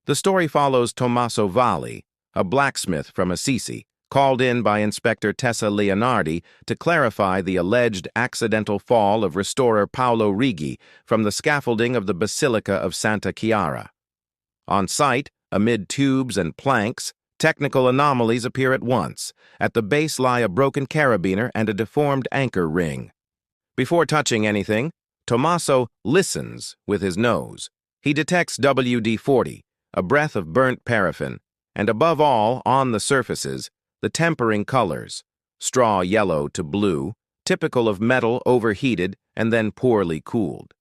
The story follows Tommaso Valli, a blacksmith from Assisi, called in by Inspector Tessa Leonardi to clarify the alleged accidental fall of restorer Paolo Righi from the scaffolding of the Basilica of Santa Chiara. On site, amid tubes and planks, technical anomalies appear at once. At the base lie a broken carabiner and a deformed anchor ring. Before touching anything, Tommaso listens with his nose. He detects WD-40, a breath of burnt paraffin, and above all, on the surfaces, the tempering colors, straw yellow to blue, typical of metal overheated and then poorly cooled.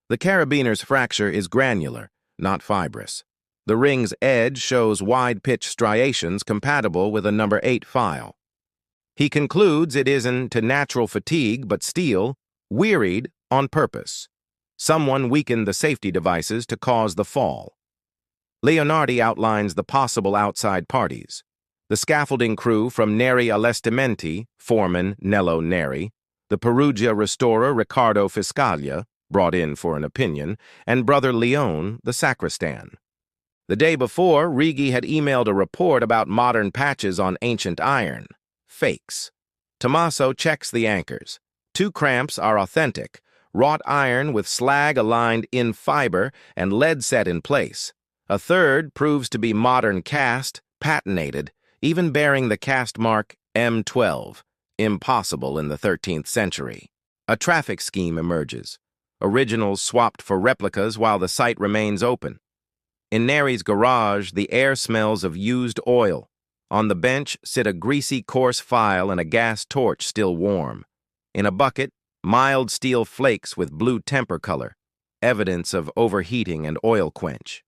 The carabiner's fracture is granular, not fibrous. The ring's edge shows wide-pitch striations compatible with a number 8 file. He concludes it isn't to natural fatigue but steel, wearied on purpose. Someone weakened the safety devices to cause the fall. Leonardi outlines the possible outside parties. The scaffolding crew from Neri Allestimenti, foreman Nello Neri, the Perugia restorer Riccardo Fiscaglia, brought in for an opinion, and brother Leone, the sacristan. The day before, Righi had emailed a report about modern patches on ancient iron. Fakes. Tommaso checks the anchors. 2 cramps are authentic, wrought iron with slag aligned in fiber and lead set in place. A third proves to be modern cast, patinated, even bearing the cast mark M12, impossible in the 13th century. A traffic scheme emerges. Originals swapped for replicas while the site remains open. In Neri's garage, the air smells of used oil. On the bench sit a greasy, coarse file and a gas torch still warm. In a bucket, mild steel flakes with blue temper color, evidence of overheating and oil quench.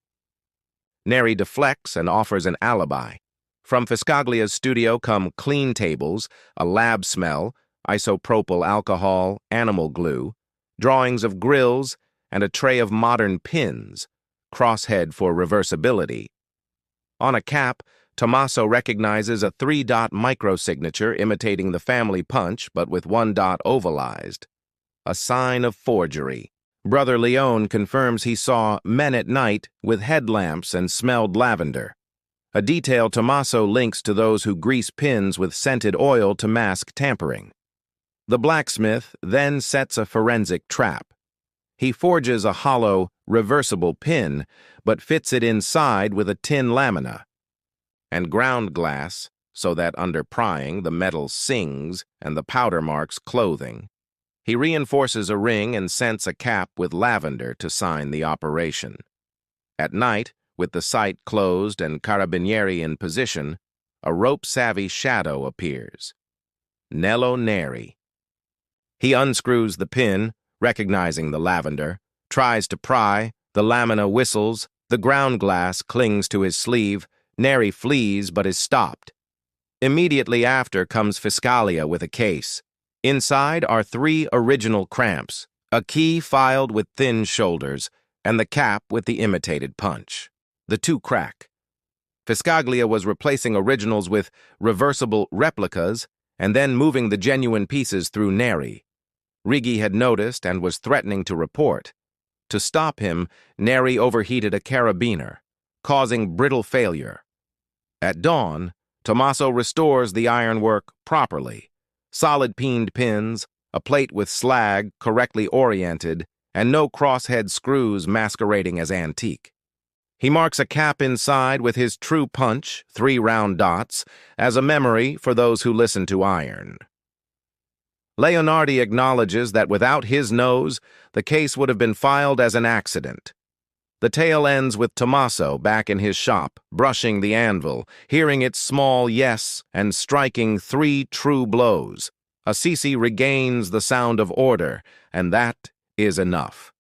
Neri deflects and offers an alibi. From Fiscaglia's studio come clean tables, a lab smell, isopropyl alcohol, animal glue, drawings of grills, and a tray of modern pins, crosshead for reversibility. On a cap, Tommaso recognizes a 3-dot microsignature imitating the family punch but with 1 dot ovalized. A sign of forgery. Brother Leone confirms he saw men at night with headlamps and smelled lavender. A detail Tommaso links to those who grease pins with scented oil to mask tampering. The blacksmith then sets a forensic trap. He forges a hollow, reversible pin, but fits it inside with a tin lamina and ground glass so that under prying the metal sings and the powder marks clothing. He reinforces a ring and scents a cap with lavender to sign the operation. At night, with the site closed and carabinieri in position, a rope-savvy shadow appears. Nello Neri. He unscrews the pin, recognizing the lavender, tries to pry, the lamina whistles, the ground glass clings to his sleeve, Neri flees but is stopped. Immediately after comes Fiscaglia with a case. Inside are 3 original cramps, a key filed with thin shoulders, and the cap with the imitated punch. The 2 crack. Fiscaglia was replacing originals with reversible replicas and then moving the genuine pieces through Neri. Righi had noticed and was threatening to report. To stop him, Neri overheated a carabiner, causing brittle failure. At dawn, Tommaso restores the ironwork properly. Solid peened pins, a plate with slag correctly oriented, and no crosshead screws masquerading as antique. He marks a cap inside with his true punch, 3 round dots, as a memory for those who listen to iron. Leonardi acknowledges that without his nose, the case would have been filed as an accident. The tale ends with Tommaso back in his shop, brushing the anvil, hearing its small yes and striking 3 true blows. Assisi regains the sound of order, and that is enough.